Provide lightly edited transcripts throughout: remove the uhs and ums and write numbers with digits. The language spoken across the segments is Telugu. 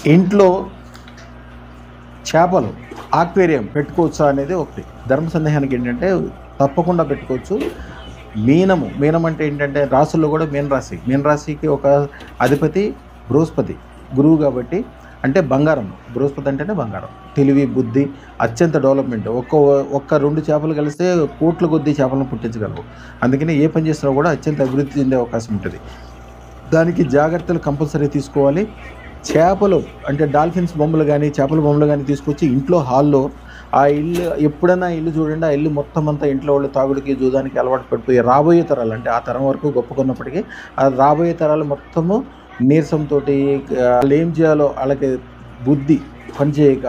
ఇంట్లో చేపలు ఆక్వేరియం పెట్టుకోవచ్చా అనేది ఒకటి. ధర్మ సందేహానికి ఏంటంటే తప్పకుండా పెట్టుకోవచ్చు. మీనం అంటే ఏంటంటే రాసుల్లో కూడా మీనరాశికి ఒక అధిపతి బృహస్పతి, గురువు కాబట్టి అంటే బంగారం. బృహస్పతి అంటేనే బంగారం, తెలివి, బుద్ధి, అత్యంత డెవలప్మెంట్. ఒక్క 2 చేపలు కలిస్తే కోట్ల కొద్దీ చేపలను పుట్టించగలవు. అందుకని ఏ పని చేసినా కూడా అత్యంత అభివృద్ధి చెందే అవకాశం ఉంటుంది. దానికి జాగ్రత్తలు కంపల్సరీ తీసుకోవాలి. చేపలు అంటే డాల్ఫిన్స్ బొమ్మలు కానీ చేపల బొమ్మలు కానీ తీసుకొచ్చి ఇంట్లో హాల్లో ఆ ఇల్లు ఎప్పుడైనా ఇల్లు చూడండి, ఆ ఇల్లు మొత్తం అంతా ఇంట్లో వాళ్ళు తాగుడికి జూదానికి అలవాటు పడిపోయి రాబోయే తరాలు అంటే ఆ తరం వరకు గొప్పకున్నప్పటికీ ఆ రాబోయే తరాలు మొత్తము నీరసంతో వాళ్ళు ఏం చేయాలో వాళ్ళకి బుద్ధి పనిచేయక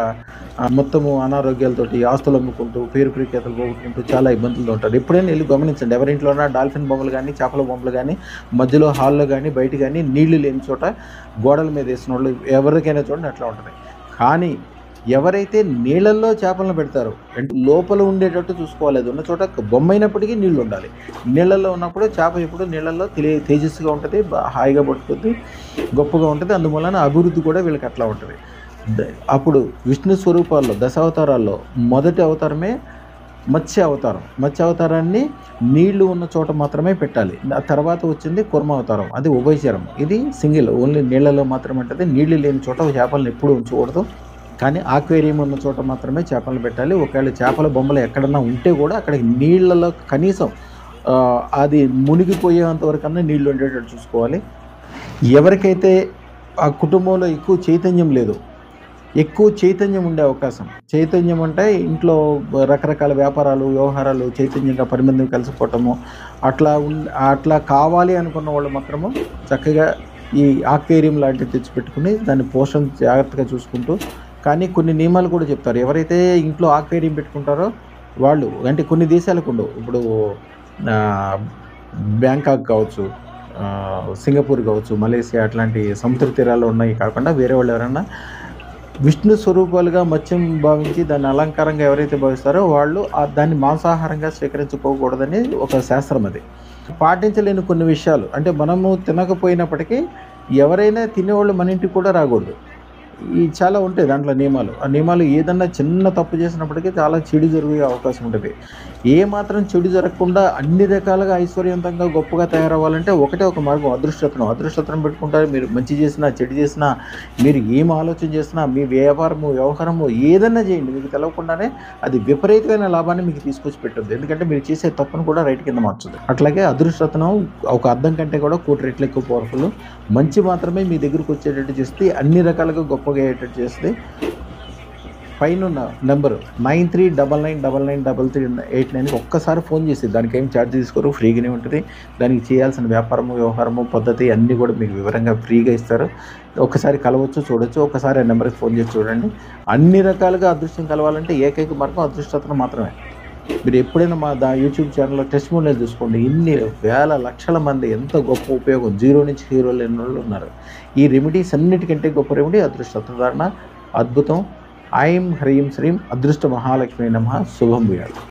మొత్తము అనారోగ్యాలతోటి ఆస్తులు అమ్ముకుంటూ పేరు ప్రఖ్యాతలు పోగొట్టుకుంటూ చాలా ఇబ్బందులతో ఉంటారు. ఎప్పుడైనా వెళ్ళి గమనించండి, ఎవరింట్లోనా డాల్ఫిన్ బొమ్మలు కానీ చేపల బొమ్మలు కానీ మధ్యలో హాల్లో కానీ బయట కానీ నీళ్లు లేని చోట గోడల మీద వేసిన వాళ్ళు ఎవరికైనా చూడండి అట్లా ఉంటుంది. కానీ ఎవరైతే నీళ్ళల్లో చేపలను పెడతారో అంటే లోపల ఉండేటట్టు చూసుకోవాలి. అది ఉన్న చోట బొమ్మ అయినప్పటికీ నీళ్ళు ఉండాలి. నీళ్ళల్లో ఉన్నప్పుడు చేప ఎప్పుడు నీళ్ళల్లో తేజస్సుగా ఉంటుంది, హాయిగా పట్టుకుంది, గొప్పగా ఉంటుంది. అందువలన అభివృద్ధి కూడా వీళ్ళకి అట్లా ఉంటుంది. అప్పుడు విష్ణు స్వరూపాల్లో దశావతారాల్లో మొదటి అవతారమే మత్స్య అవతారం. మత్స్య అవతారాన్ని నీళ్లు ఉన్న చోట మాత్రమే పెట్టాలి. ఆ తర్వాత వచ్చింది కూర్మ అవతారం, అది ఉభయచరం. ఇది సింగిల్, ఓన్లీ నీళ్ళలో మాత్రమే ఉంటుంది. నీళ్లు లేని చోట చేపలను ఎప్పుడూ ఉంచకూడదు. కానీ ఆక్వేరియం ఉన్న చోట మాత్రమే చేపలను పెట్టాలి. ఒకవేళ చేపల బొమ్మలు ఎక్కడన్నా ఉంటే కూడా అక్కడికి నీళ్ళలో కనీసం అది మునిగిపోయేంతవరకన్నా నీళ్ళు ఉండేటట్టు చూసుకోవాలి. ఎవరికైతే ఆ కుటుంబంలో ఎక్కువ చైతన్యం లేదు, ఎక్కువ చైతన్యం ఉండే అవకాశం, చైతన్యం అంటే ఇంట్లో రకరకాల వ్యాపారాలు వ్యవహారాలు చైతన్యంగా 10 మంది కలిసిపోవటము అట్లా కావాలి అనుకున్న వాళ్ళు మాత్రము చక్కగా ఈ ఆక్వేరియం లాంటివి తెచ్చిపెట్టుకుని దాన్ని పోషణ జాగ్రత్తగా చూసుకుంటూ. కానీ కొన్ని నియమాలు కూడా చెప్తారు. ఎవరైతే ఇంట్లో ఆక్వేరియం పెట్టుకుంటారో వాళ్ళు అంటే కొన్ని దేశాలకు ఉండవు. ఇప్పుడు బ్యాంకాక్ కావచ్చు, సింగపూర్ కావచ్చు, మలేసియా అట్లాంటి సముద్ర తీరాల్లో ఉన్నాయి కాకుండా వేరే వాళ్ళు ఎవరైనా విష్ణు స్వరూపాలుగా మత్స్యం భావించి దాన్ని అలంకారంగా ఎవరైతే భావిస్తారో వాళ్ళు దాన్ని మాంసాహారంగా స్వీకరించుకోకూడదని ఒక శాస్త్రం. అది పాటించలేని కొన్ని విషయాలు అంటే మనము తినకపోయినప్పటికీ ఎవరైనా తినేవాళ్ళు మన ఇంటికి కూడా రాకూడదు. ఈ చాలా ఉంటాయి దాంట్లో నియమాలు. ఆ నియమాలు ఏదన్నా చిన్న తప్పు చేసినప్పటికీ చాలా చెడు జరిగే అవకాశం ఉంటుంది. ఏ మాత్రం చెడు జరగకుండా అన్ని రకాలుగా ఐశ్వర్యవంతంగా గొప్పగా తయారవ్వాలంటే ఒకటే ఒక మార్గం, అదృష్టత్వం పెట్టుకుంటారు. మీరు మంచి చేసినా చెడు చేసినా, మీరు ఏం ఆలోచన చేసినా, మీ వ్యవహారము ఏదన్నా చేయండి, మీకు తెలవకుండానే అది విపరీతమైన లాభాన్ని మీకు తీసుకొచ్చి పెట్టద్దు. ఎందుకంటే మీరు చేసే తప్పును కూడా రైట్ కింద మార్చదు. అట్లాగే అదృష్టత్వం ఒక అద్దం కంటే కూడా 1 కోటి రెట్లు ఎక్కువ పవర్ఫుల్. మంచి మాత్రమే మీ దగ్గరకు వచ్చేటట్టు చేస్తే అన్ని రకాలుగా గొప్పగా అయ్యేటట్టు చేస్తే పైన నెంబరు 9399993389 ఒక్కసారి ఫోన్ చేసి దానికి ఏం ఛార్జ్ తీసుకోరు, ఫ్రీగానే ఉంటుంది. దానికి చేయాల్సిన వ్యవహారము పద్ధతి అన్నీ కూడా మీకు వివరంగా ఫ్రీగా ఇస్తారు. ఒక్కసారి కలవచ్చు, చూడొచ్చు. ఒక్కసారి ఆ నెంబర్కి ఫోన్ చేసి చూడండి. అన్ని రకాలుగా అదృష్టం కలవాలంటే ఏకైక మార్గం అదృష్టత్వం మాత్రమే. మీరు ఎప్పుడైనా మా యూట్యూబ్ ఛానల్లో టెస్టిమోనియల్ చూసుకోండి. ఇన్ని వేల లక్షల మంది ఎంత గొప్ప ఉపయోగం, 0 నుంచి హీరోలు ఎన్ని వాళ్ళు ఉన్నారు. ఈ రెమెడీస్ అన్నిటికంటే గొప్ప రెమెడీ అదృష్టత్వ అద్భుతం. ఐం హ్రీం శ్రీం అదృష్ట మహాలక్ష్మి నమః. శుభం భూయాత్.